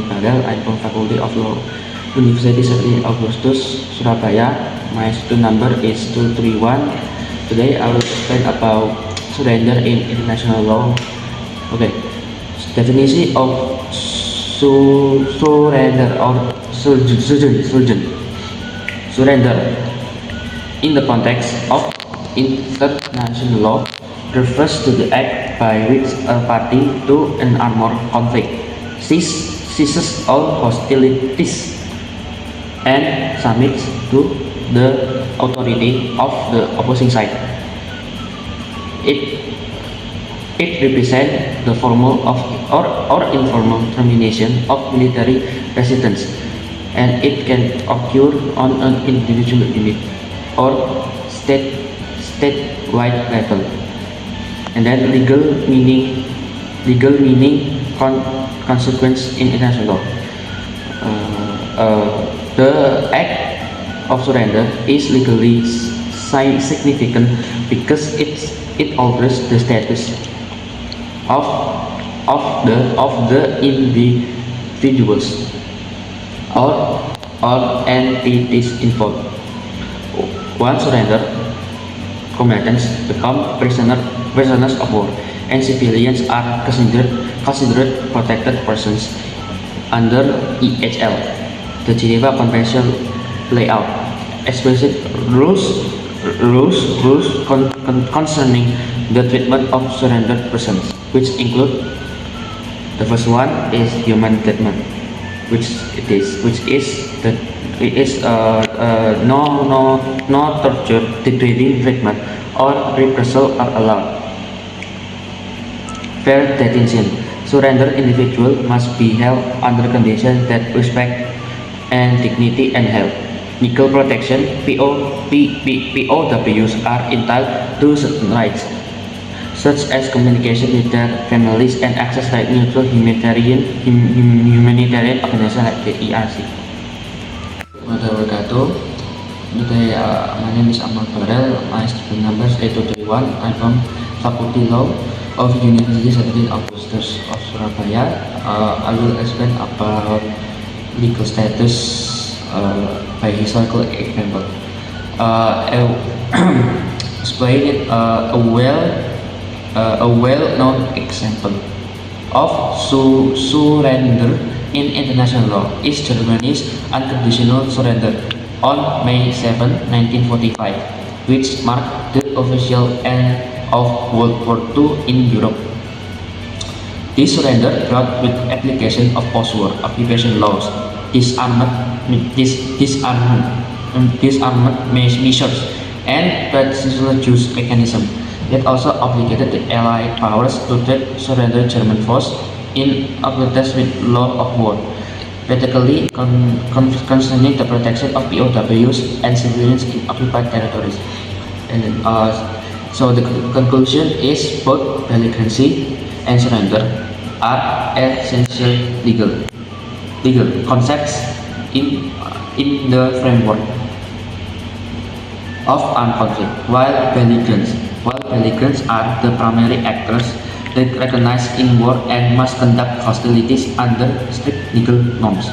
Farel. I'm from Faculty of Law, University St. Augustus, Surabaya. My student number is 231. Today I will explain about surrender in international law. Okay, definition of surrender or surrender. In the context of international law refers to the act by which a party to an armed conflict ceases all hostilities and submits to the authority of the opposing side. It represents the formal or informal termination of military resistance, and it can occur on an individual unit or statewide level. And then legal meaning consequence in international law. The act of surrender is legally significant because it alters the status of the individuals or entities involved. Once surrender, combatants become prisoners of war, and civilians are considered protected persons under EHL. The Geneva Convention lay out explicit rules concerning the treatment of surrendered persons, which include: the first one is human treatment, which is no torture, degrading treatment, or reprisal are allowed. Fair detention. Surrender individual must be held under conditions that respect and dignity and health. Legal protection. POWs are entitled to certain rights, such as communication with their families and access to neutral humanitarian organizations like the ERC. Today, my name is Ahmad Farel. My student number is 8231. I'm from Faculty Law of University St. Augustus of Surabaya. I will explain about legal status by historical example. Explain it a well-known example of surrender in international law is Germany's unconditional surrender on May 7, 1945, which marked the official end of World War II in Europe. This surrender brought with application of post-war occupation laws, disarmament measures, and transitional juice mechanism. It also obligated the Allied powers to treat surrendered German forces in accordance with law of war, particularly concerning the protection of POWs and civilians in occupied territories. And then, so the conclusion is both belligerency and surrender are essential legal concepts in the framework of armed conflict, while belligerents are the primary actors that recognized in war and must conduct hostilities under strict legal norms.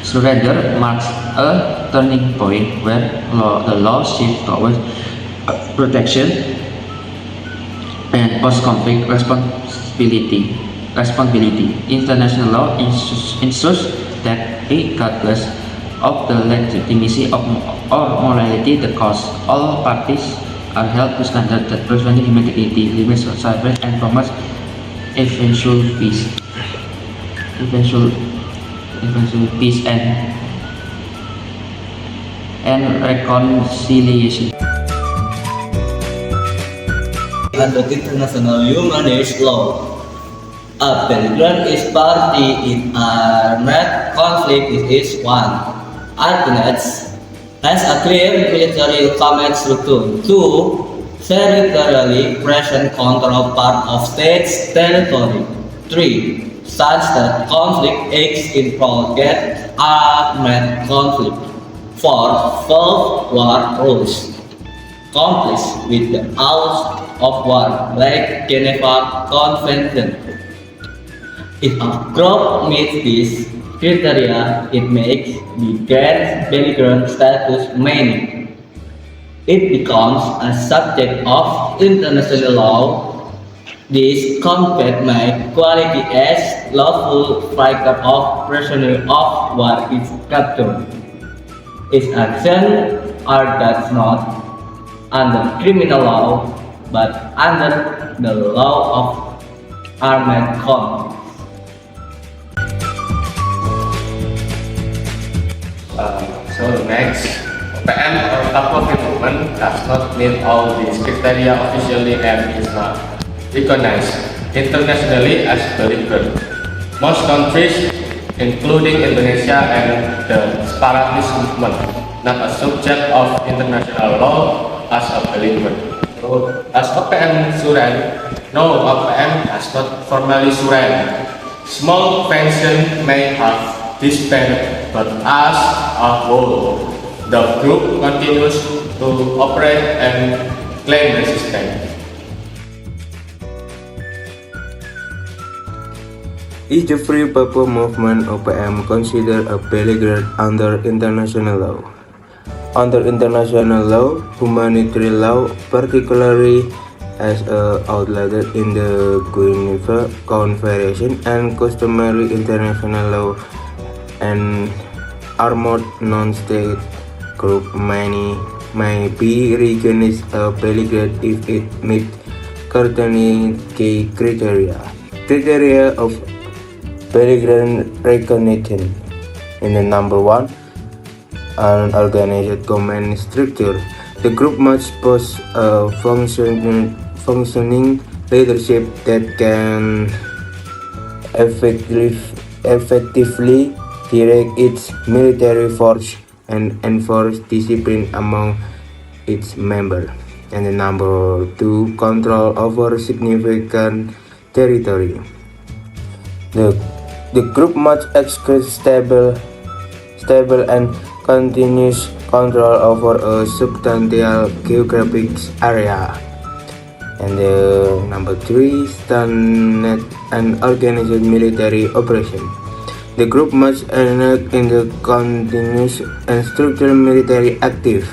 Surrender marks a turning point where the law shifts towards protection and post-conflict responsibility. International law ensures that regardless of the legitimacy or morality the cause, all parties are held to standards that prevent humanity, limits suffering, and promotes eventual peace and reconciliation. Under international humanist law, a belligerent is party in armed conflict with each one. Alternates has a clear military command structure. 2. Territorially present control part of state's territory. 3. Such that conflict acts in prolonged armed conflict. 4. Full war rules. Complies with the laws of war like Geneva Convention. If a group meets this criteria, it makes the Grand Belgrade status meaning. It becomes a subject of international law. This conflict may quality as lawful striker of prisoner of war is captured. Its actions are thus not under criminal law but under the law of armed conflict. So next, PM or Papua movement does not meet all these criteria officially and is not recognized internationally as belligerent. Most countries, including Indonesia and the separatist movement, not a subject of international law as a belligerent. So, as OPM surrender, no, OPM has not formally surrendered. Small faction may have disbanded, but as a whole, the group continues to operate and claim resistance. Is the Free Papua Movement (OPM) considered a belligerent under international law? Under international law, humanitarian law, particularly as outlined in the Geneva Convention and customary international law, an armed non-state group may be recognized a belligerent if it meets certain key criteria. Criteria of belligerent recognition in the number one, an organized command structure. The group must possess a functioning leadership that can effectively direct its military force and enforce discipline among its members. And the number two, control over significant territory. The group must exercise stable and continuous control over a substantial geographic area. And number three, standard and organized military operation. The group must enact in the continuous and structural military active,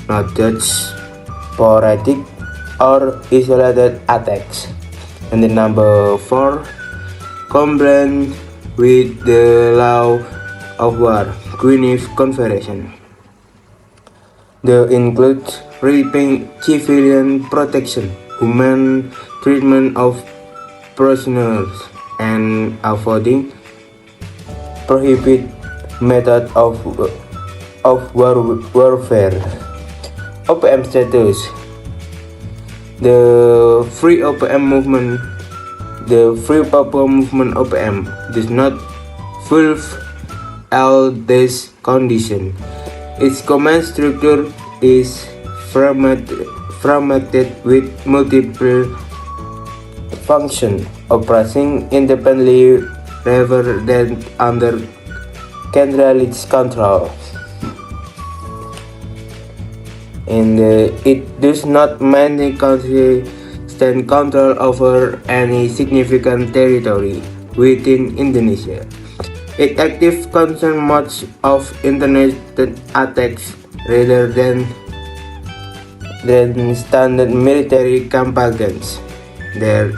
not just sporadic or isolated attacks. And the number four, compliant with the law of war, Geneva Convention. They include raping, civilian protection, human treatment of prisoners, and avoiding prohibit method of warfare. OPM status. The Free OPM movement, the Free Papua Movement OPM, does not fulfill all these conditions. Its command structure is formatted with multiple functions, operating independently rather than under centralized control. And it does not maintain consistent control over any significant territory within Indonesia. It actively concerns much of internet attacks rather than standard military campaigns. There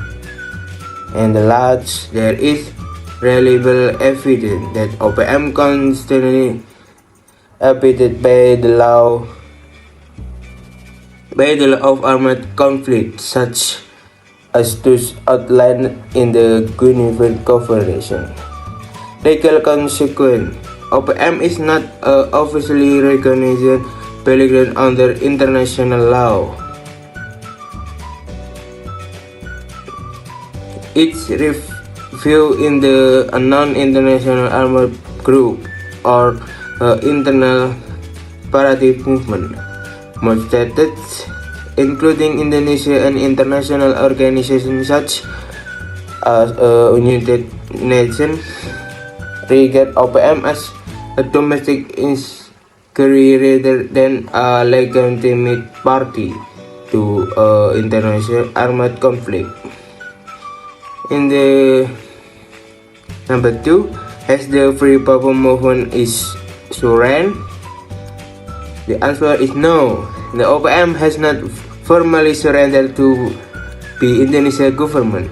is reliable evidence that OPM constantly abided by the law of armed conflict, such as those outlined in the Geneva Convention. Legal consequence. OPM is not officially recognized belligerent under international law. Its review in the non-international armed group or internal separative movement. Most states, including Indonesia and international organizations such as United Nations, regard OPM as a domestic inquiry rather than a legitimate party to international armed conflict. In the Number 2, has the Free Papua movement is surrendered? The answer is no. The OPM has not formally surrendered to the Indonesia government.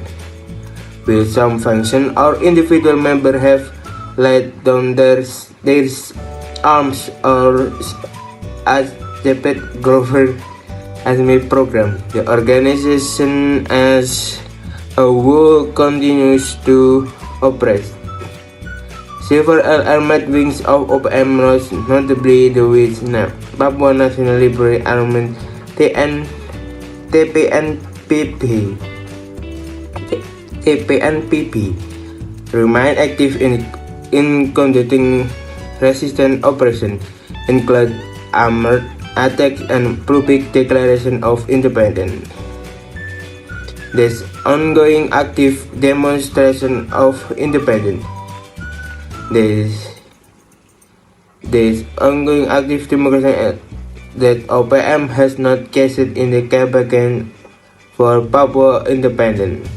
With some function or individual member have laid down their arms or accepted government Azmi program. The organization as a whole continues to operate. Several armed wings of OPM, most notably the Vietnam Papua National Liberation Army TPNPP, remain active in conducting resistance operations, include armored attacks and public declaration of independence. This ongoing active demonstration of independence. This ongoing active demonstration that OPM has not cashed in the campaign for Papua independence.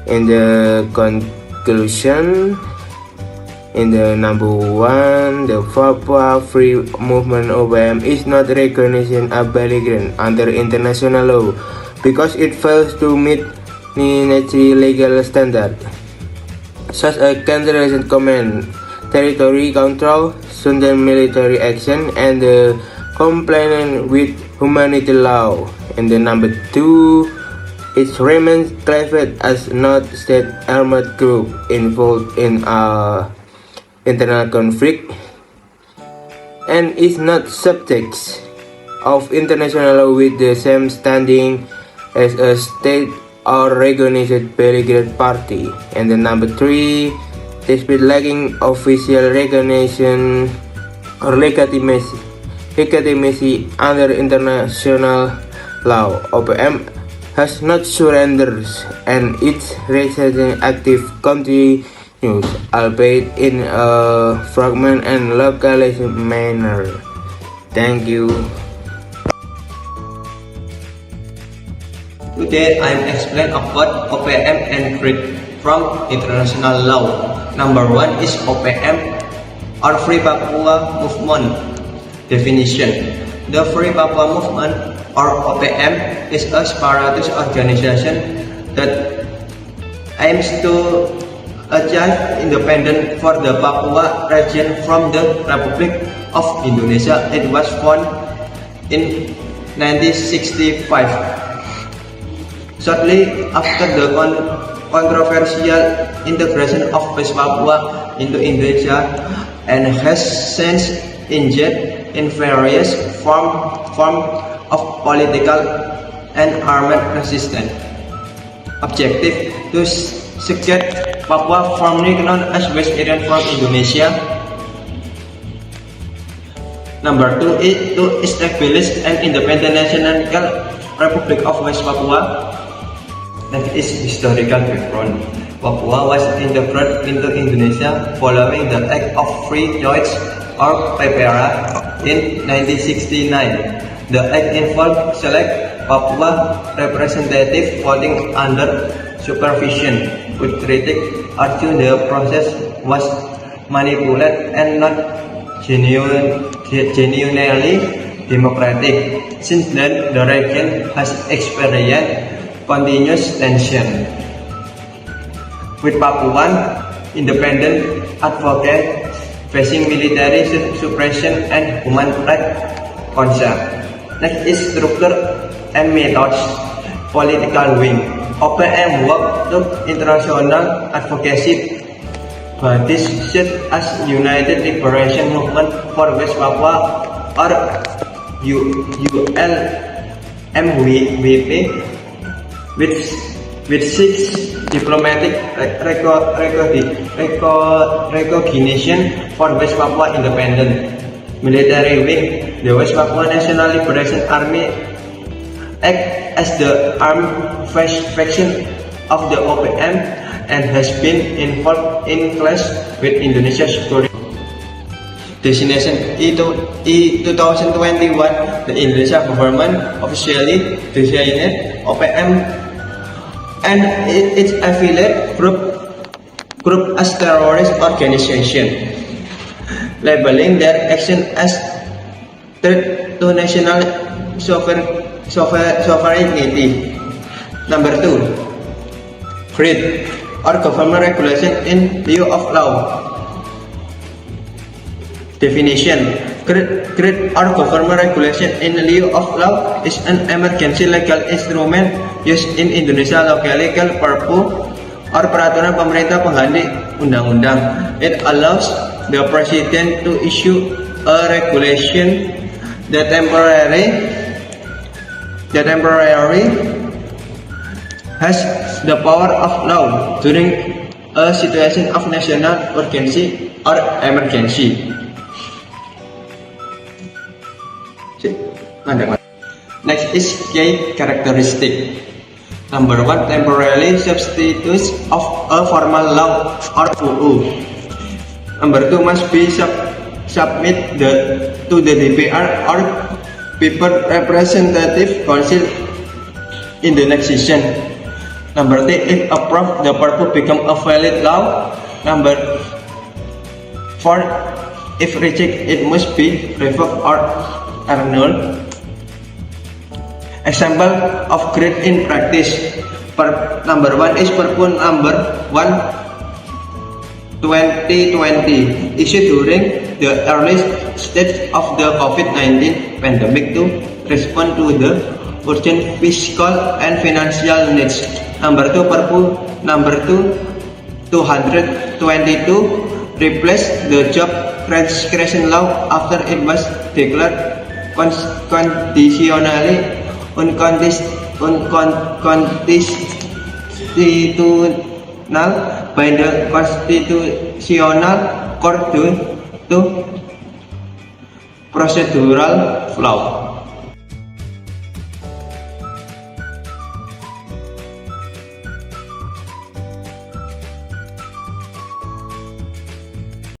In the conclusion, in the number 1, the Papua Free Movement OPM is not recognized a belligerent under international law because it fails to meet military legal standards, such as counter-terrorism command, territory control, sudden military action, and the compliance with humanitarian law. In the number 2, it remains classified as not state armed group involved in a internal conflict and is not subject of international law with the same standing as a state or recognized belligerent party. And the number 3, despite lacking official recognition or legitimacy under international law, OPM has not surrendered and its resistance active continues, albeit in a fragmented and localized manner. Thank you. Today I am explain about OPM and freed from international law. Number 1 is OPM or Free Papua Movement. Definition: the Free Papua Movement or OPM is a separatist organization that aims to achieve independence for the Papua region from the Republic of Indonesia. It was founded in 1965. Shortly after the controversial integration of West Papua into Indonesia, and has since engaged in various forms of political and armed resistance. Objective: to secure Papua formerly known as West Irian from Indonesia. Number 2 is to establish an independent national Republic of West Papua. That is historical background. Papua was integrated into Indonesia following the Act of Free Choice or PPRA in 1969. The Act involved select Papua representative voting under supervision, with critics argue the process was manipulated and not genuinely democratic. Since then, the region has experienced continuous tension, with Papuan independent advocates facing military suppression and human rights concerns. Next is structure and methods. Political wing. OPM work to international advocacy bodies such as United Liberation Movement for West Papua or ULMWP, with 6 diplomatic recognition for West Papua independence. Military wing. The West Papua National Liberation Army act as the armed faction of the OPM and has been involved in clash with Indonesia's security. Destination in 2021, the Indonesia government officially designated OPM and its affiliate group group as terrorist organization, labeling their action as threat to national sovereignty. Number 2, greed or government regulation in lieu of law. Definition: greed or government regulation in lieu of law is an emergency legal instrument used in Indonesia legal purpose or peraturan pemerintah pengganti undang-undang. It allows the president to issue a regulation that temporarily has the power of law during a situation of national urgency or emergency. Next is key characteristic. Number 1, temporarily substitutes of a formal law or UU. Number 2, must be submit to the DPR or People Representative Council in the next session. Number 3, if approved, the purpose become a valid law. Number 4, if rejected, it must be revoked or annulled. Example of greed in practice. Number 1 is Perpu number 1 2020 issued during the early stage of the COVID-19 pandemic to respond to the urgent fiscal and financial needs. Number 2, Perpu number 222 replaced the job creation law after it was declared constitutionally unconstitutional by the Constitutional Court due to procedural flaw.